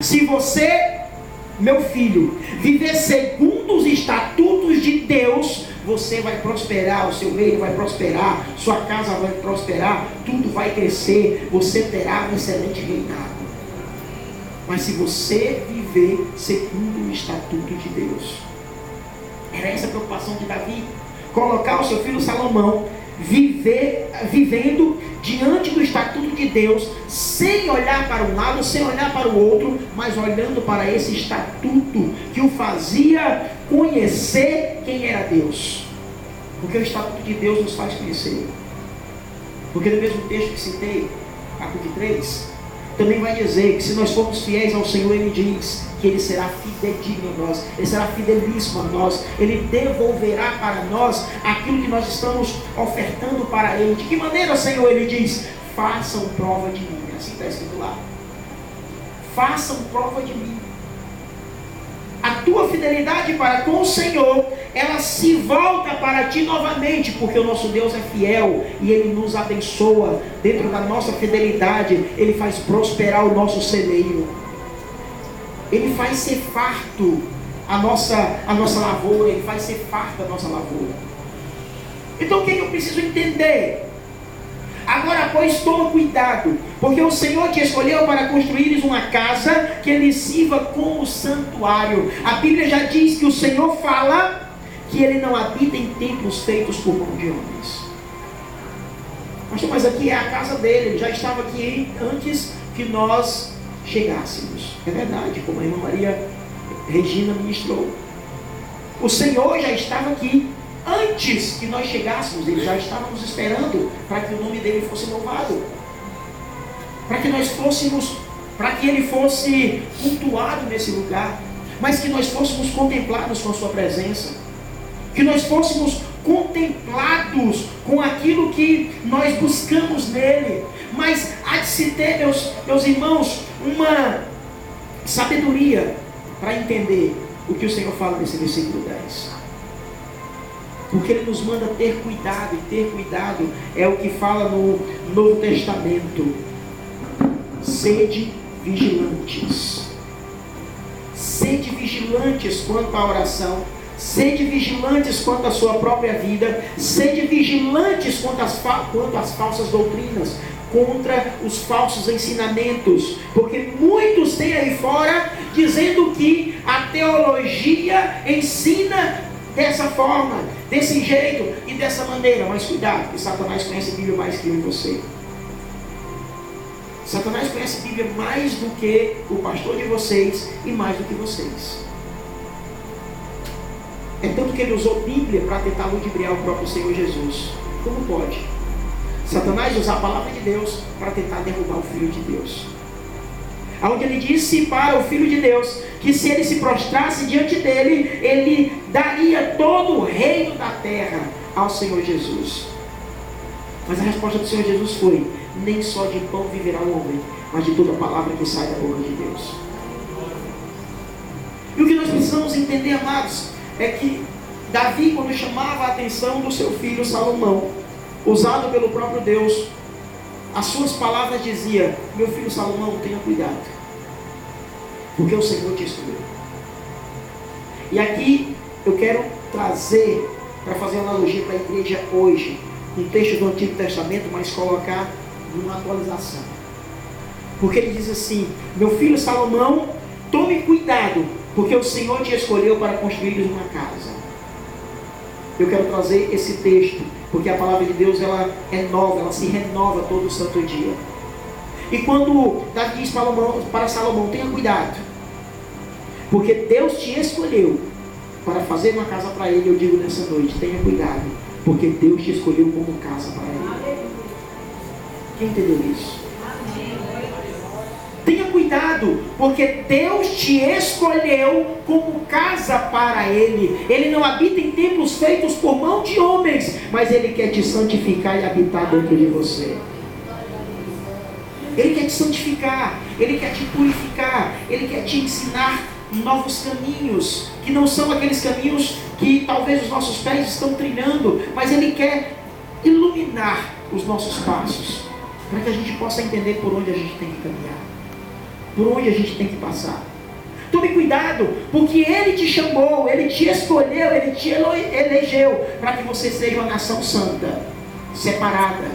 Se você, meu filho, viver segundo os estatutos de Deus, você vai prosperar, o seu reino vai prosperar, sua casa vai prosperar, tudo vai crescer, você terá um excelente reinado. Mas se você viver segundo o estatuto de Deus, era essa a preocupação de Davi, colocar o seu filho Salomão vivendo diante do estatuto de Deus, sem olhar para um lado, sem olhar para o outro, mas olhando para esse estatuto que o fazia conhecer quem era Deus. Porque o estatuto de Deus nos faz conhecer. Porque no mesmo texto que citei, capítulo 3, também vai dizer que se nós formos fiéis ao Senhor, Ele diz que Ele será fidedigno a nós, Ele será fidelíssimo a nós, Ele devolverá para nós aquilo que nós estamos ofertando para Ele. De que maneira, Senhor? Ele diz: façam prova de mim. Assim está escrito lá. Façam prova de mim. A tua fidelidade para com o Senhor, ela se volta para ti novamente, porque o nosso Deus é fiel e Ele nos abençoa. Dentro da nossa fidelidade, Ele faz prosperar o nosso celeiro, Ele faz ser farto a nossa lavoura, Ele faz ser farta a nossa lavoura. Então o que eu preciso entender? Agora, pois, toma cuidado, porque o Senhor te escolheu para construires uma casa que lhe sirva como santuário. A Bíblia já diz que o Senhor fala que Ele não habita em templos feitos por mão de homens. Mas aqui é a casa dele, Ele já estava aqui antes que nós chegássemos. É verdade, como a irmã Maria Regina ministrou. O Senhor já estava aqui antes que nós chegássemos. Ele já estava nos esperando para que o nome dele fosse louvado, para que nós fôssemos, para que ele fosse cultuado nesse lugar, mas que nós fôssemos contemplados com a sua presença, que nós fôssemos contemplados com aquilo que nós buscamos nele. Mas há de se ter, meus irmãos, uma sabedoria para entender o que o Senhor fala nesse versículo 10. Porque Ele nos manda ter cuidado, e ter cuidado é o que fala no Novo Testamento. Sede vigilantes. Sede vigilantes quanto à oração. Sede vigilantes quanto à sua própria vida. Sede vigilantes quanto às falsas doutrinas, contra os falsos ensinamentos. Porque muitos têm aí fora dizendo que a teologia ensina dessa forma, desse jeito e dessa maneira. Mas cuidado, que Satanás conhece a Bíblia mais que eu e você. Satanás conhece a Bíblia mais do que o pastor de vocês e mais do que vocês. É tanto que ele usou a Bíblia para tentar ludibriar o próprio Senhor Jesus. Como pode Satanás usar a palavra de Deus para tentar derrubar o Filho de Deus? Onde ele disse para o Filho de Deus que se ele se prostrasse diante dele, ele daria todo o reino da terra ao Senhor Jesus. Mas a resposta do Senhor Jesus foi: nem só de pão viverá o homem, mas de toda a palavra que sai da boca de Deus. E o que nós precisamos entender, amados, é que Davi, quando chamava a atenção do seu filho Salomão, usado pelo próprio Deus, as suas palavras diziam: meu filho Salomão, tenha cuidado, porque o Senhor te escolheu. E aqui eu quero trazer, para fazer uma analogia para a igreja hoje, um texto do Antigo Testamento, mas colocar numa atualização. Porque ele diz assim: meu filho Salomão, tome cuidado, porque o Senhor te escolheu para construir uma casa. Eu quero trazer esse texto, porque a palavra de Deus, ela é nova, ela se renova todo santo dia. E quando Davi diz para Salomão: tenha cuidado, porque Deus te escolheu para fazer uma casa para ele, eu digo nessa noite: tenha cuidado, porque Deus te escolheu como casa para ele. Quem entendeu isso? Tenha cuidado, porque Deus te escolheu como casa para Ele. Ele não habita em templos feitos por mão de homens, mas Ele quer te santificar e habitar dentro de você. Ele quer te santificar, Ele quer te purificar, Ele quer te ensinar novos caminhos, que não são aqueles caminhos que talvez os nossos pés estão trilhando, mas Ele quer iluminar os nossos passos, para que a gente possa entender por onde a gente tem que caminhar. por onde a gente tem que passar. Tome cuidado, porque Ele te chamou, Ele te escolheu, Ele te elegeu para que você seja uma nação santa, separada,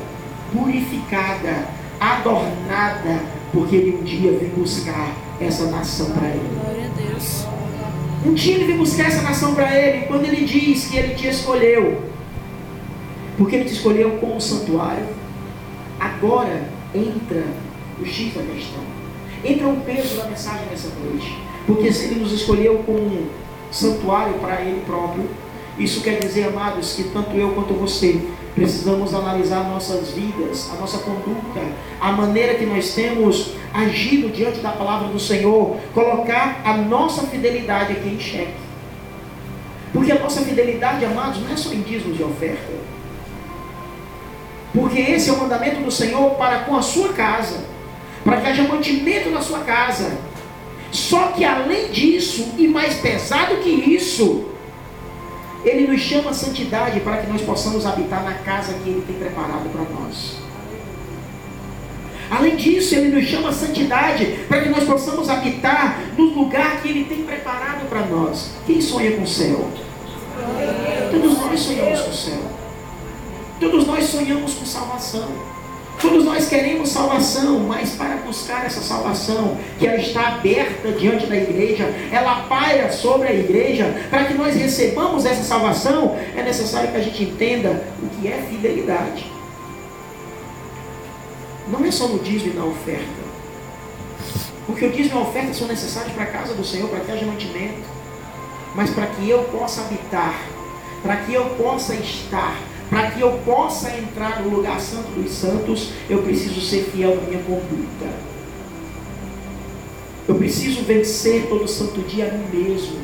purificada, adornada, porque Ele um dia veio buscar essa nação para Ele. Glória a Deus. Um dia Ele veio buscar essa nação para Ele, quando Ele diz que Ele te escolheu, porque Ele te escolheu com o santuário. Agora entra o X da questão, entra o peso da mensagem nessa noite. Porque se Ele nos escolheu com um santuário para Ele próprio, isso quer dizer, amados, que tanto eu quanto você precisamos analisar nossas vidas, a nossa conduta, a maneira que nós temos agido diante da palavra do Senhor, colocar a nossa fidelidade aqui em xeque. Porque a nossa fidelidade, amados, não é só em dízimos de oferta. Porque esse é o mandamento do Senhor para com a sua casa, para que haja mantimento na sua casa. Só que além disso, e mais pesado que isso, Ele nos chama a santidade para que nós possamos habitar na casa que Ele tem preparado para nós. Além disso, Ele nos chama a santidade para que nós possamos habitar no lugar que Ele tem preparado para nós. Quem sonha com o céu? Todos nós sonhamos com o céu. Todos nós sonhamos com salvação. Todos nós queremos salvação, mas para buscar essa salvação, que ela está aberta diante da igreja, ela paira sobre a igreja, para que nós recebamos essa salvação, é necessário que a gente entenda o que é fidelidade. Não é só no dízimo e na oferta, porque o dízimo e a oferta são necessários para a casa do Senhor, para que haja mantimento, mas para que eu possa habitar, para que eu possa estar, para que eu possa entrar no lugar santo dos santos, eu preciso ser fiel na minha conduta. Eu preciso vencer todo santo dia a mim mesmo.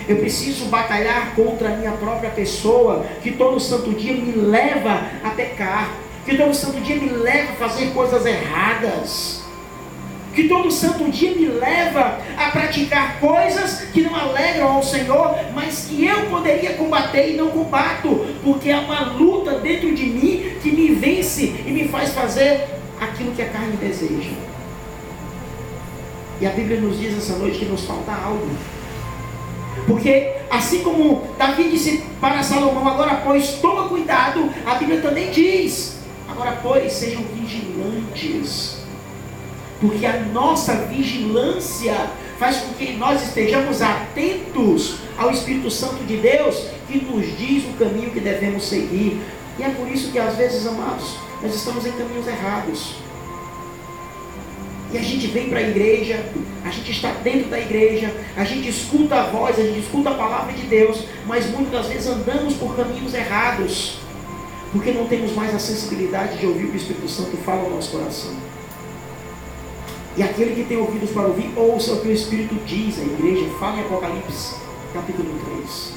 Eu preciso batalhar contra a minha própria pessoa, que todo santo dia me leva a pecar, que todo santo dia me leva a fazer coisas erradas, que todo santo dia me leva a praticar coisas que não alegram ao Senhor, mas que eu poderia combater e não combato, porque há uma luta dentro de mim que me vence e me faz fazer aquilo que a carne deseja. E a Bíblia nos diz essa noite que nos falta algo, porque assim como Davi disse para Salomão, agora pois toma cuidado, a Bíblia também diz, agora pois sejam vigilantes, porque a nossa vigilância faz com que nós estejamos atentos ao Espírito Santo de Deus, que nos diz o caminho que devemos seguir. E é por isso que às vezes, amados, nós estamos em caminhos errados. E a gente vem para a igreja, a gente está dentro da igreja, a gente escuta a voz, a gente escuta a palavra de Deus, mas muitas das vezes andamos por caminhos errados, porque não temos mais a sensibilidade de ouvir o que o Espírito Santo fala ao nosso coração. E aquele que tem ouvidos para ouvir, ouça o que o Espírito diz à igreja. Fala em Apocalipse, capítulo 3.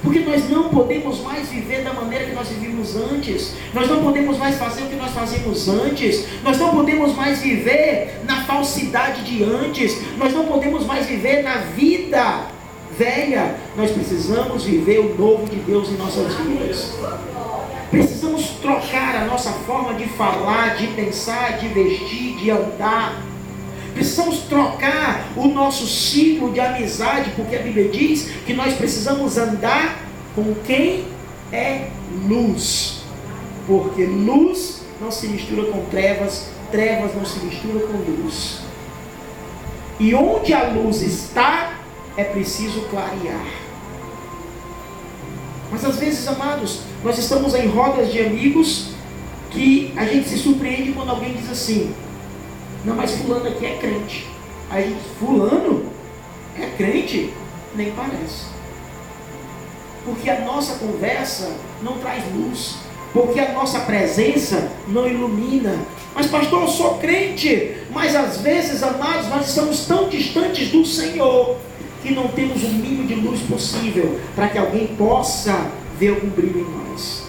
Porque nós não podemos mais viver da maneira que nós vivíamos antes. Nós não podemos mais fazer o que nós fazíamos antes. Nós não podemos mais viver na falsidade de antes. Nós não podemos mais viver na vida velha. Nós precisamos viver o novo de Deus em nossas vidas. Precisamos trocar a nossa forma de falar, de pensar, de vestir, de andar. Precisamos trocar o nosso ciclo de amizade, porque a Bíblia diz que nós precisamos andar com quem é luz. Porque luz não se mistura com trevas, trevas não se misturam com luz. E onde a luz está, é preciso clarear. Mas às vezes, amados, nós estamos em rodas de amigos que a gente se surpreende quando alguém diz assim: não, mas fulano aqui é crente. Aí a gente, fulano é crente? Nem parece. Porque a nossa conversa não traz luz, porque a nossa presença não ilumina. Mas pastor, eu sou crente. Mas às vezes, amados, nós estamos tão distantes do Senhor que não temos o mínimo de luz possível para que alguém possa ver algum brilho em nós.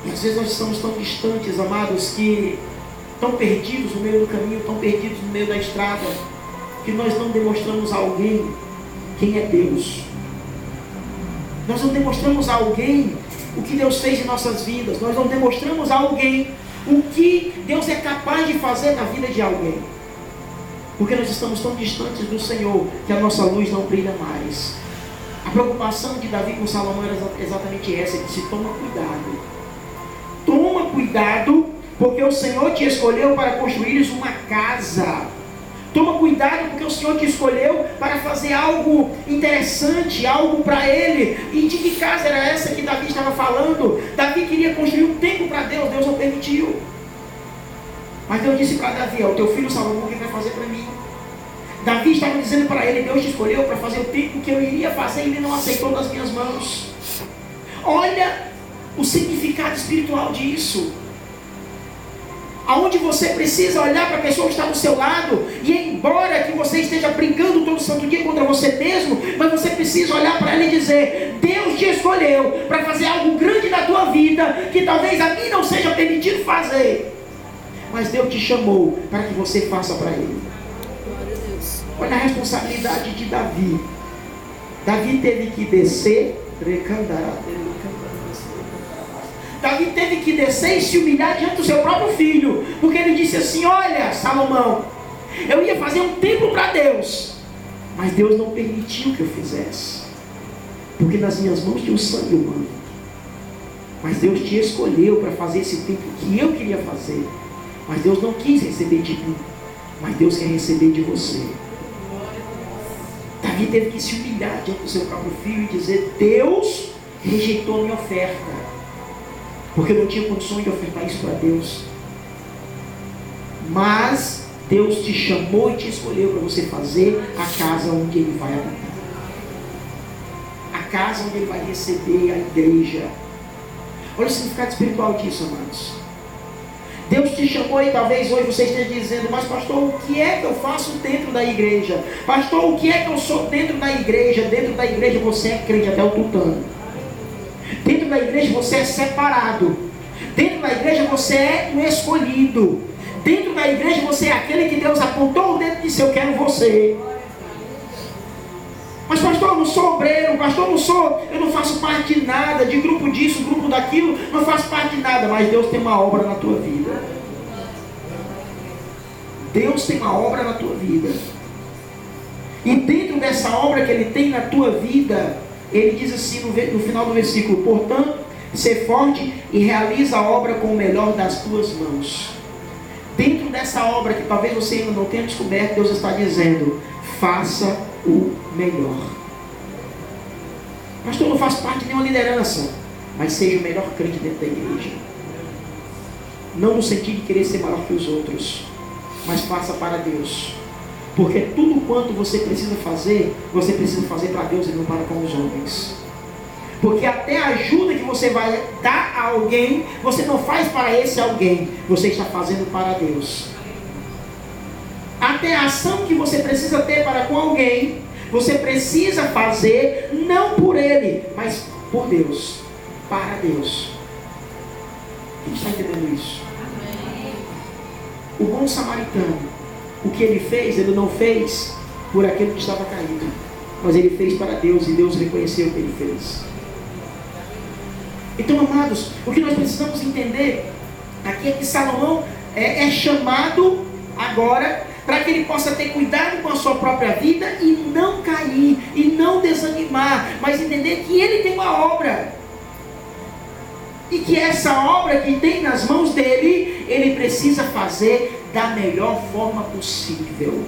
E às vezes nós estamos tão distantes, amados, que tão perdidos no meio do caminho, tão perdidos no meio da estrada, que nós não demonstramos a alguém quem é Deus. Nós não demonstramos a alguém o que Deus fez em nossas vidas. Nós não demonstramos a alguém o que Deus é capaz de fazer na vida de alguém. Porque nós estamos tão distantes do Senhor que a nossa luz não brilha mais. A preocupação de Davi com Salomão era exatamente essa. Ele disse: toma cuidado. Toma cuidado, porque o Senhor te escolheu para construires uma casa. Toma cuidado, porque o Senhor te escolheu para fazer algo interessante, algo para Ele. E de que casa era essa que Davi estava falando? Davi queria construir um templo para Deus, Deus não permitiu. Mas Deus disse para Davi: o teu filho Salomão que vai fazer para mim. Davi estava dizendo para ele: Deus te escolheu para fazer o templo que eu iria fazer, e Ele não aceitou das minhas mãos. Olha o significado espiritual disso. Aonde você precisa olhar para a pessoa que está do seu lado, e embora que você esteja brincando todo santo dia contra você mesmo, mas você precisa olhar para ela e dizer: Deus te escolheu para fazer algo grande na tua vida, que talvez a mim não seja permitido fazer, mas Deus te chamou para que você faça para Ele. Olha a responsabilidade de Davi. Davi teve que descer, Davi teve que descer e se humilhar diante do seu próprio filho, porque ele disse assim: olha, Salomão, eu ia fazer um templo para Deus, mas Deus não permitiu que eu fizesse, porque nas minhas mãos tinha o sangue humano. Mas Deus te escolheu para fazer esse templo que eu queria fazer, mas Deus não quis receber de mim, mas Deus quer receber de você. Davi teve que se humilhar diante do seu próprio filho e dizer: Deus rejeitou a minha oferta, porque eu não tinha condições de ofertar isso para Deus. Mas Deus te chamou e te escolheu para você fazer a casa onde Ele vai habitar, a casa onde Ele vai receber a igreja. Olha o significado espiritual disso, amados. Deus te chamou e talvez hoje você esteja dizendo: mas pastor, o que é que eu faço dentro da igreja? Pastor, o que é que eu sou dentro da igreja? Dentro da igreja você é crente até o tutano. Dentro da igreja você é separado. Dentro da igreja você é um escolhido. Dentro da igreja você é aquele que Deus apontou o dedo e disse: eu quero você. Mas pastor, eu não sou obreiro, pastor, eu não faço parte de nada, de grupo disso, grupo daquilo, não faço parte de nada. Mas Deus tem uma obra na tua vida. Deus tem uma obra na tua vida. E dentro dessa obra que Ele tem na tua vida, Ele diz assim no final do versículo: portanto, ser forte e realiza a obra com o melhor das tuas mãos. Dentro dessa obra que talvez você ainda não tenha descoberto, Deus está dizendo: faça o melhor. Pastor, eu não faço parte de nenhuma liderança, mas seja o melhor crente dentro da igreja. Não no sentido de querer ser maior que os outros, mas faça para Deus. Porque tudo quanto você precisa fazer para Deus e não para com os homens. Porque até a ajuda que você vai dar a alguém, você não faz para esse alguém, você está fazendo para Deus. Até a ação que você precisa ter para com alguém, você precisa fazer não por ele, mas por Deus, para Deus. Quem está entendendo isso? O bom samaritano, o que ele fez, ele não fez por aquele que estava caído, mas ele fez para Deus, e Deus reconheceu o que ele fez. Então, amados, o que nós precisamos entender aqui é que Salomão é chamado agora para que ele possa ter cuidado com a sua própria vida e não cair, e não desanimar, mas entender que ele tem uma obra, e que essa obra que tem nas mãos dele, ele precisa fazer da melhor forma possível.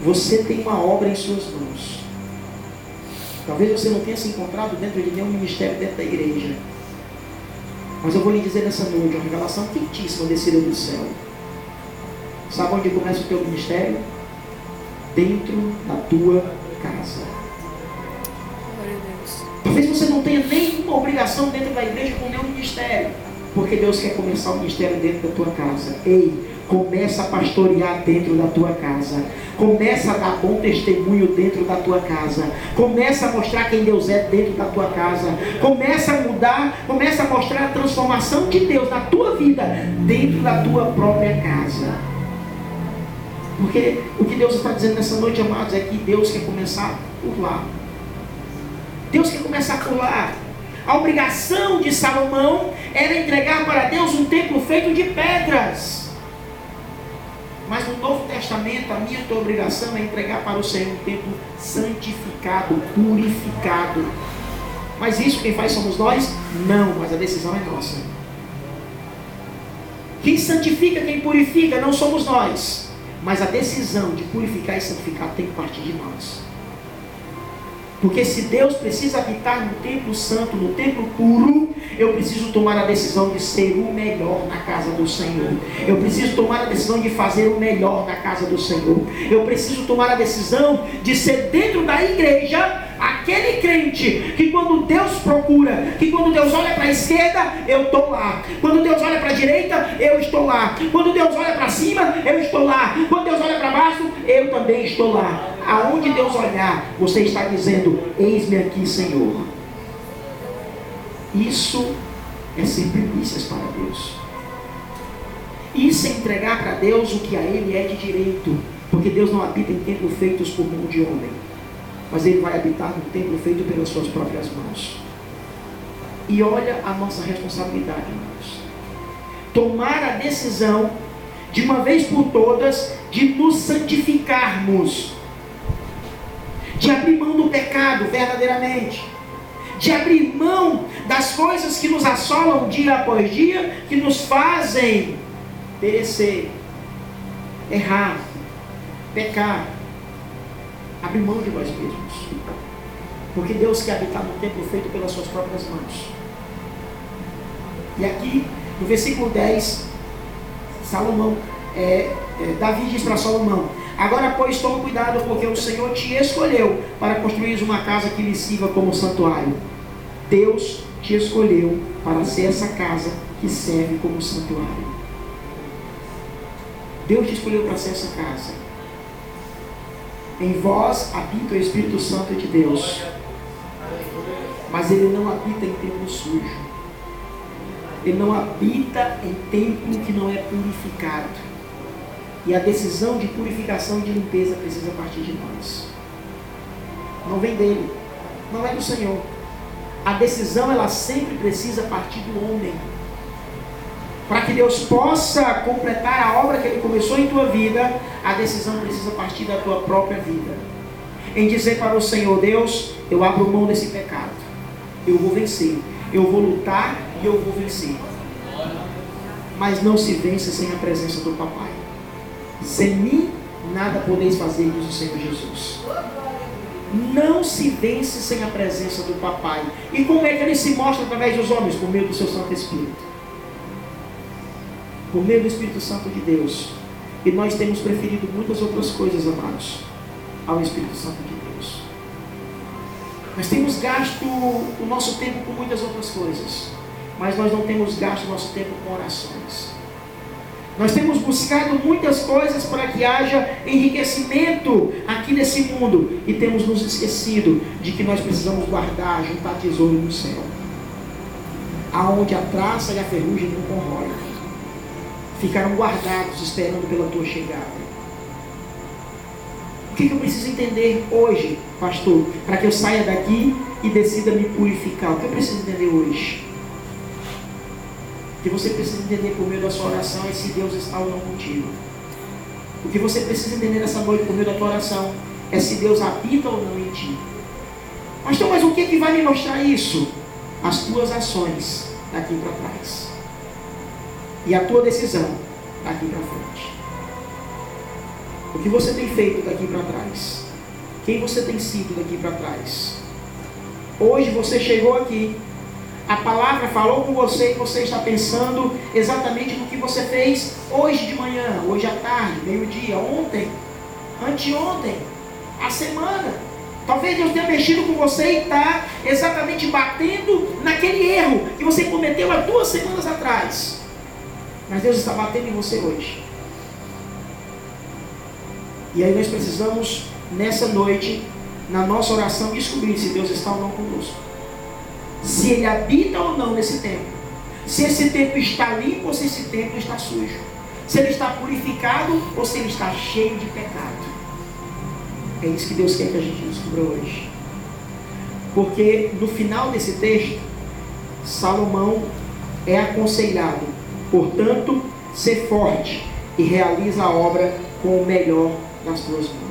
Você tem uma obra em suas mãos. Talvez você não tenha se encontrado dentro de nenhum ministério dentro da igreja, mas eu vou lhe dizer nessa noite uma revelação quentíssima descida do céu. Sabe onde começa o teu ministério? Dentro da tua casa. Talvez você não tenha nenhuma obrigação dentro da igreja com nenhum ministério, porque Deus quer começar o ministério dentro da tua casa. Ei, começa a pastorear dentro da tua casa. Começa a dar bom testemunho dentro da tua casa. Começa a mostrar quem Deus é dentro da tua casa. Começa a mudar, começa a mostrar a transformação de Deus na tua vida dentro da tua própria casa. Porque o que Deus está dizendo nessa noite, amados, é que Deus quer começar por lá. Deus quer começar por lá. A obrigação de Salomão era entregar para Deus um templo feito de pedras. Mas no Novo Testamento, a minha e a tua obrigação é entregar para o Senhor um templo santificado, purificado. Mas isso quem faz somos nós? Não, mas a decisão é nossa. Quem santifica, quem purifica, não somos nós. Mas a decisão de purificar e santificar tem que partir de nós. Porque se Deus precisa habitar no templo santo, no templo puro, eu preciso tomar a decisão de ser o melhor na casa do Senhor. Eu preciso tomar a decisão de fazer o melhor na casa do Senhor. Eu preciso tomar a decisão de ser dentro da igreja aquele crente que quando Deus procura, que quando Deus olha para a esquerda, eu estou lá. Quando Deus olha para a direita, eu estou lá. Quando Deus olha para cima, eu estou lá. Quando Deus olha para baixo, eu também estou lá. Aonde Deus olhar, você está dizendo: eis-me aqui, Senhor. Isso é ser primícias para Deus. Isso é entregar para Deus o que a Ele é de direito. Porque Deus não habita em templos feitos por mão de homem, mas Ele vai habitar no templo feito pelas suas próprias mãos. E olha a nossa responsabilidade, irmãos. Tomar a decisão, de uma vez por todas, de nos santificarmos. De abrir mão do pecado verdadeiramente. De abrir mão das coisas que nos assolam dia após dia, que nos fazem perecer, errar, pecar. Abrir mão de nós mesmos. Porque Deus quer habitar no templo feito pelas suas próprias mãos. E aqui, no versículo 10, Davi diz para Salomão: agora, pois, toma cuidado, porque o Senhor te escolheu para construir uma casa que lhe sirva como santuário. Deus te escolheu para ser essa casa que serve como santuário. Deus te escolheu para ser essa casa. Em vós habita o Espírito Santo de Deus, mas Ele não habita em templo sujo. Ele não habita em templo que não é purificado. E a decisão de purificação e de limpeza precisa partir de nós. Não vem dele, não é do Senhor. A decisão, ela sempre precisa partir do homem. Para que Deus possa completar a obra que Ele começou em tua vida, a decisão precisa partir da tua própria vida. Em dizer para o Senhor: Deus, eu abro mão desse pecado. Eu vou vencer. Eu vou lutar e eu vou vencer. Mas não se vence sem a presença do Papai. Sem mim, nada podeis fazer, diz o Senhor Jesus. Não se vence sem a presença do Papai. E como é que Ele se mostra através dos homens? Por meio do seu Santo Espírito. Por meio do Espírito Santo de Deus. E nós temos preferido muitas outras coisas, amados, ao Espírito Santo de Deus. Nós temos gasto o nosso tempo com muitas outras coisas, mas nós não temos gasto o nosso tempo com orações. Nós temos buscado muitas coisas para que haja enriquecimento aqui nesse mundo, e temos nos esquecido de que nós precisamos guardar, juntar tesouro no céu, aonde a traça e a ferrugem não corroem. Ficaram guardados esperando pela tua chegada. O que eu preciso entender hoje, pastor, para que eu saia daqui e decida me purificar? O que eu preciso entender hoje? O que você precisa entender por meio da sua oração é se Deus está ou não contigo. O que você precisa entender nessa noite por meio da tua oração é se Deus habita ou não em ti. Pastor, mas o que vai me mostrar isso? As tuas ações daqui para trás. E a tua decisão daqui para frente. O que você tem feito daqui para trás? Quem você tem sido daqui para trás? Hoje você chegou aqui. A palavra falou com você e você está pensando exatamente no que você fez hoje de manhã, hoje à tarde, meio-dia, ontem, anteontem, a semana. Talvez Deus tenha mexido com você e está exatamente batendo naquele erro que você cometeu há 2 semanas atrás. Mas Deus está batendo em você hoje. E aí nós precisamos, nessa noite, na nossa oração, descobrir se Deus está ou não conosco. Se Ele habita ou não nesse templo. Se esse templo está limpo ou se esse templo está sujo. Se ele está purificado ou se ele está cheio de pecado. É isso que Deus quer que a gente descubra hoje. Porque no final desse texto, Salomão é aconselhado, portanto, ser forte e realiza a obra com o melhor nas tuas mãos.